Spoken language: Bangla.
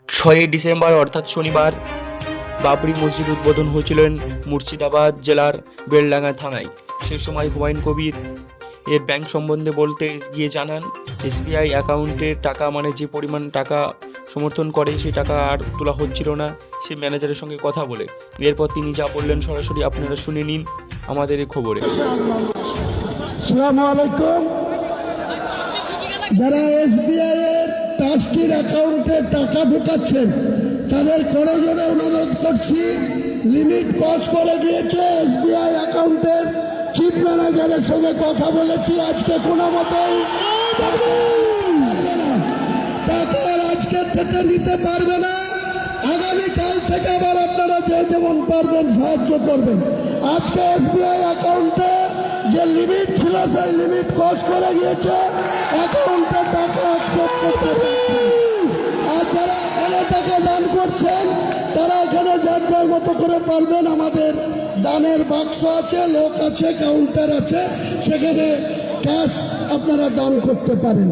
6ই ডিসেম্বর অর্থাৎ শনিবার বাবরি মসজিদ উদ্বোধন হয়েছিলেন মুর্শিদাবাদ জেলার বেলডাঙ্গা থানায়। সে সময় হুমায়ুন কবির এর ব্যাংক সম্বন্ধে বলতে গিয়ে জানান, এসবিআই অ্যাকাউন্টের টাকা মানে যে পরিমাণ টাকা সমর্থন করে সেই টাকা আর তোলা হচ্ছিল না সে ম্যানেজারের সঙ্গে কথা বলে। এরপর তিনি যা বললেন সরাসরি আপনারা শুনে নিন আমাদের এই খবরে। আসসালামু আলাইকুম। যারা এসবিআই এর ট্রাস্টির অ্যাকাউন্টে টাকা ঢোকাচ্ছেন তাদের করজোড়ে অনুরোধ করছি, লিমিট ক্রস করে গিয়েছে। এসবিআই অ্যাকাউন্টের চিফ ম্যানেজারের সঙ্গে কথা বলেছি, আজকে কোনো মতেই পারবে না, টাকা আজকে থেকে নিতে পারবে না। আগামীকাল থেকে আবার আপনারা যে যেমন পারবেন সাহায্য করবেন। আজকে এসবিআই অ্যাকাউন্টে যে লিমিট ছিল সেই লিমিট ক্রস করে গিয়েছে, অ্যাকাউন্টে টাকা অ্যাকসেপ্ট করতে পারছে। আর যারা এখানে টাকা দান করছেন তারা এখানে যার যার মতো করে পারবেন। আমাদের দানের বাক্স আছে, লোক আছে, কাউন্টার আছে, সেখানে ক্যাশ আপনারা দান করতে পারেন।